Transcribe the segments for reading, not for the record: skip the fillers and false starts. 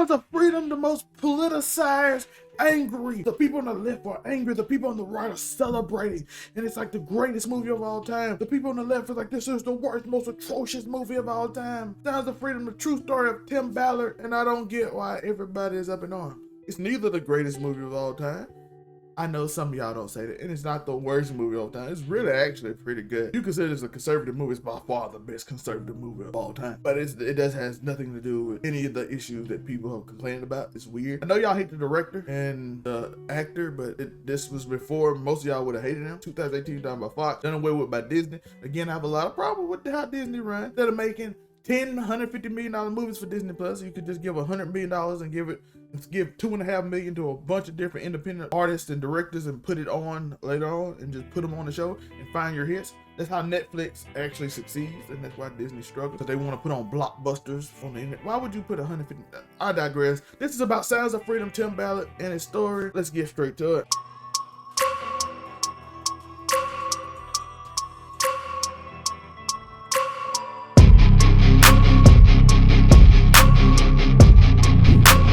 Sounds of Freedom, the most politicized, angry. The people on the left are angry. The people on the right are celebrating. And it's like the greatest movie of all time. The people on the left are like, this is the worst, most atrocious movie of all time. Sounds of Freedom, the true story of Tim Ballard. And I don't get why everybody is up in arms. It's neither the greatest movie of all time. I know some of y'all don't say that, and it's not the worst movie of all time. It's really actually pretty good. You consider this a conservative movie, it's by far the best conservative movie of all time. But it has nothing to do with any of the issues that people have complained about. It's weird. I know y'all hate the director and the actor, but this was before most of y'all would have hated him. 2018 done by Fox, done away with by Disney. Again, I have a lot of problem with how Disney runs. Instead of making $150 million movies for Disney Plus, you could just give $100 million and give $2.5 million to a bunch of different independent artists and directors and put it on later on and just put them on the show and find your hits. That's how Netflix actually succeeds, and that's why Disney struggles. Because they want to put on blockbusters on the internet. Why would you put 150? I digress. This is about Sounds of Freedom, Tim Ballard, and his story. Let's get straight to it.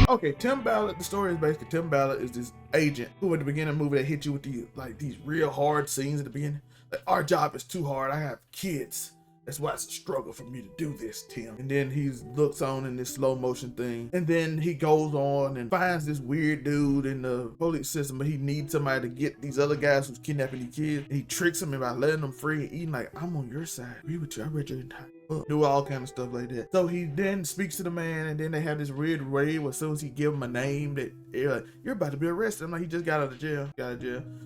Okay, Tim Ballard, the story is basically Tim Ballard is this agent who at the beginning of the movie they hit you with these real hard scenes at the beginning. Like, our job is too hard. I have kids. That's why it's a struggle for me to do this, Tim. And then he looks on in this slow motion thing. And then he goes on and finds this weird dude in the police system, but he needs somebody to get these other guys who's kidnapping these kids. And he tricks them by letting them free and eating like, I'm on your side. I agree with you. I read your entire book. Do all kind of stuff like that. So he then speaks to the man, and then they have this weird raid where as soon as he give him a name that you're about to be arrested. I'm like, he just got out of jail.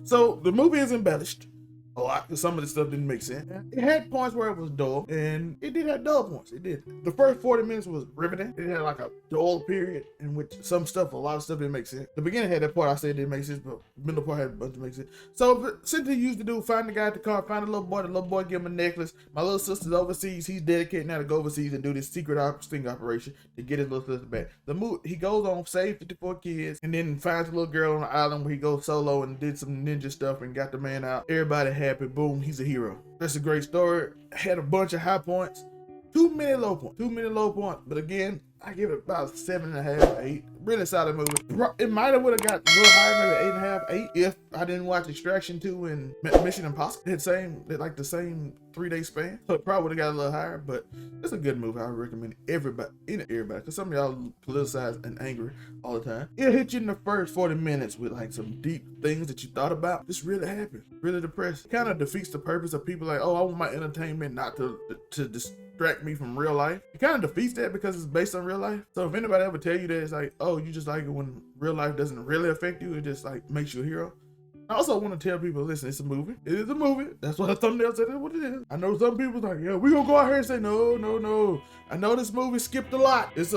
So the movie is embellished a lot because some of the stuff didn't make sense. It had points where it was dull, and it did have dull points. It did. The first 40 minutes was riveting. It had like a dull period in which a lot of stuff didn't make sense. The beginning had that part I said didn't make sense, but the middle part had a bunch of make sense. So Cynthia used to do find the guy at the car, find the little boy give him a necklace. My little sister's overseas. He's dedicated now to go overseas and do this secret sting operation to get his little sister back. He goes on, save 54 kids, and then finds a little girl on the island where he goes solo and did some ninja stuff and got the man out. Everybody happy. Boom, he's a hero. That's a great story. Had a bunch of high points. Too many low points. But again, I give it about 7.5, 8. Really solid movie. It might have would have got a little higher, maybe 8.5, 8, if I didn't watch Extraction 2 and Mission Impossible. They had like the same 3-day span. So it probably would have got a little higher, but it's a good movie. I recommend everybody, because some of y'all politicize and angry all the time. It'll hit you in the first 40 minutes with like some deep things that you thought about. This really happened. Really depressing. Kind of defeats the purpose of people like, oh, I want my entertainment not to distract me from real life. It kind of defeats that because it's based on real life. So if anybody ever tell you that it's like, oh, you just like it when real life doesn't really affect you, it just like makes you a hero. I also want to tell people, listen, it's a movie. It is a movie. That's what the thumbnail said. That's what it is. I know some people's like, yeah, we gonna go out here and say, no. I know this movie skipped a lot. It's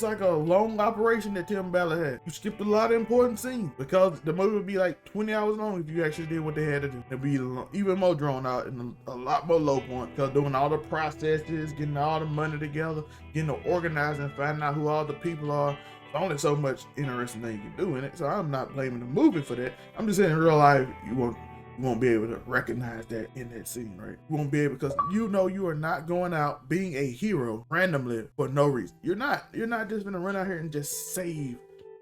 like a long operation that Tim Ballard had. You skipped a lot of important scenes because the movie would be like 20 hours long if you actually did what they had to do. It'd be even more drawn out and a lot more low point because doing all the processes, getting all the money together, getting it organized and finding out who all the people are. There's only so much interesting thing you can do in it, so I'm not blaming the movie for that. I'm just saying in real life, you won't be able to recognize that in that scene, right? You won't be able, because you are not going out being a hero randomly for no reason. You're not just gonna run out here and just save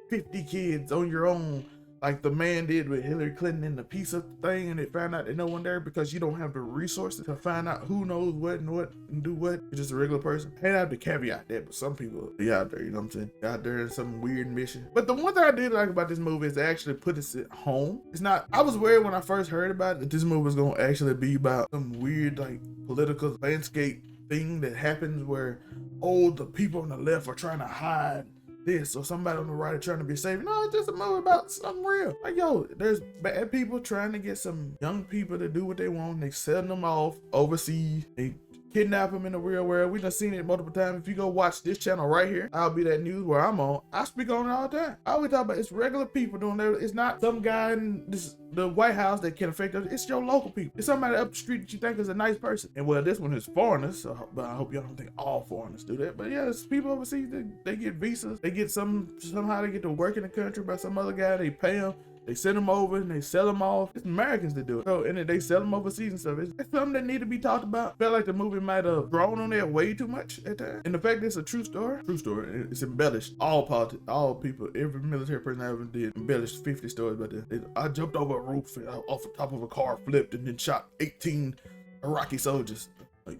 50 kids on your own like the man did with Hillary Clinton in the pizza thing, and they found out that no one there because you don't have the resources to find out who knows what and do what. You're just a regular person. I have to caveat that, but some people be out there, you know what I'm saying? Out there in some weird mission. But the one thing I did like about this movie is they actually put it at home. It's not, I was worried when I first heard about it that this movie was gonna actually be about some weird like political landscape thing that happens where, oh, the people on the left are trying to hide this, or somebody on the right are trying to be safe. No, it's just a movie about something real. Like, yo, there's bad people trying to get some young people to do what they want. They selling them off overseas. They kidnap them in the real world. We done seen it multiple times. If you go watch this channel right here, I'll Be That News where I'm on. I speak on it all the time. I always talk about it's regular people doing that. It's not some guy in the White House that can affect us. It's your local people. It's somebody up the street that you think is a nice person. And well, this one is foreigners, so, but I hope y'all don't think all foreigners do that. But yeah, it's people overseas. They get visas. They get somehow they get to work in the country by some other guy. They pay them. They send them over and they sell them off. It's Americans that do it. So, and then they sell them overseas and stuff. It's something that need to be talked about. I felt like the movie might have drawn on there way too much at times. And the fact that it's a true story, it's embellished. All politics, all people, every military person I ever did embellished 50 stories about this. I jumped over a roof and off the top of a car, flipped, and then shot 18 Iraqi soldiers. Like,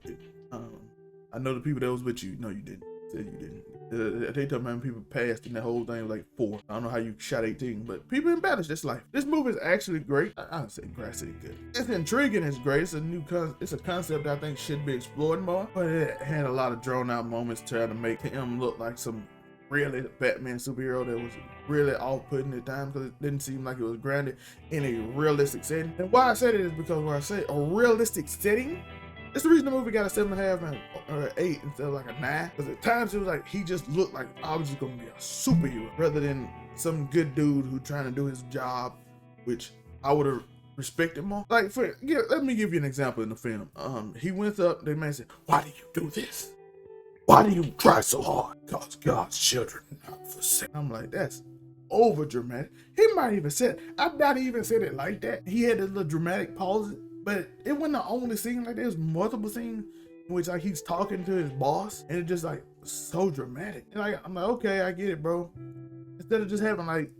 I know the people that was with you. No, you didn't. Said you didn't. They told me how many people passed in the whole thing was like 4. I don't know how you shot 18, but people embellish this life. This movie is actually great. I don't say grass is good. It's intriguing. It's great. It's a concept that I think should be explored more. But it had a lot of drawn out moments trying to make him look like some really Batman superhero that was really off-putting at times because it didn't seem like it was grounded in a realistic setting. And why I said it is because when I say a realistic setting, it's the reason the movie got a 7.5 and 8 instead of like a 9. Because at times it was like he just looked like I was just gonna be a superhero rather than some good dude who trying to do his job, which I would have respected more. Like, let me give you an example in the film. He went up. The man said, "Why do you do this? Why do you try so hard? Because God's children are not for sale." I'm like, that's over dramatic. He might even said, I've not even said it like that. He had a little dramatic pause. But it wasn't the only scene. Like, there's multiple scenes in which like he's talking to his boss and it just like so dramatic. And like, I'm like, okay, I get it, bro. Instead of just having like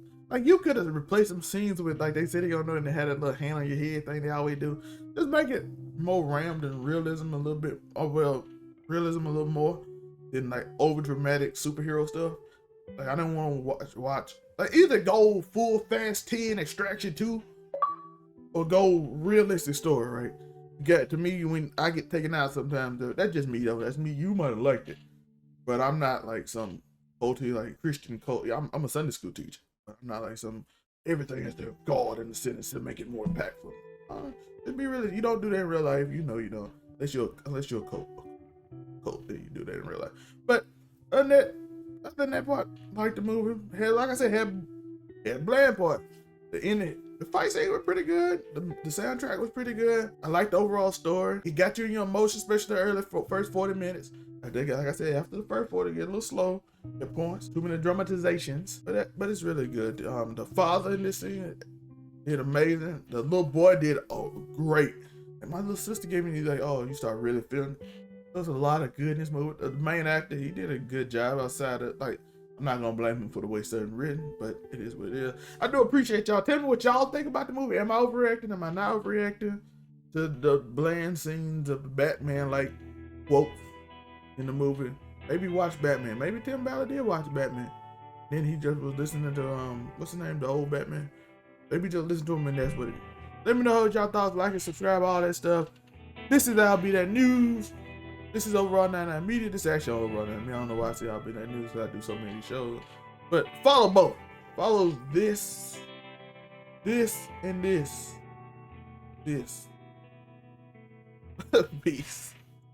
you could have replaced some scenes with like they said they don't know and they had that little hand on your head thing they always do. Just make it more rammed and realism a little bit. Realism a little more than like over dramatic superhero stuff. Like, I didn't want to watch like either go full Fast 10 Extraction 2. Or go realistic story, right? To me, when I get taken out sometimes, that's just me though. That's me. You might have liked it, but I'm not like some culty like Christian cult. I'm a Sunday school teacher. But I'm not like some everything has to God in the sentence to make it more impactful. It'd be really, you don't do that in real life. You know you don't. Unless you're a cult, then you do that in real life. But other than that part, like the movie, like I said, had bland part. The fight scene was pretty good. The soundtrack was pretty good. I liked the overall story. It got you in your emotions, especially the early first 40 minutes. I think, like I said, after the first 40, it get a little slow at points. Too many dramatizations, but it's really good. The father in this scene did amazing. The little boy did great. And my little sister gave me like, you start really feeling. There's a lot of good in this movie. The main actor, he did a good job outside of like. I'm not gonna blame him for the way certain written, but it is what it is. I do appreciate y'all. Tell me what y'all think about the movie. Am I overreacting? Am I not overreacting to the bland scenes of the Batman like quotes in the movie? Maybe watch Batman. Maybe Tim Ballard did watch Batman. Then he just was listening to what's his name, the old Batman. Maybe just listen to him and that's what it is. Let me know what y'all thoughts. Like and subscribe, all that stuff. This is I'll Be That News. This is Overall 99 Media. This is actually Overall 99 Media. I don't know why I say I'll Be That News because I do so many shows. But follow both. Follow this, and this. Peace.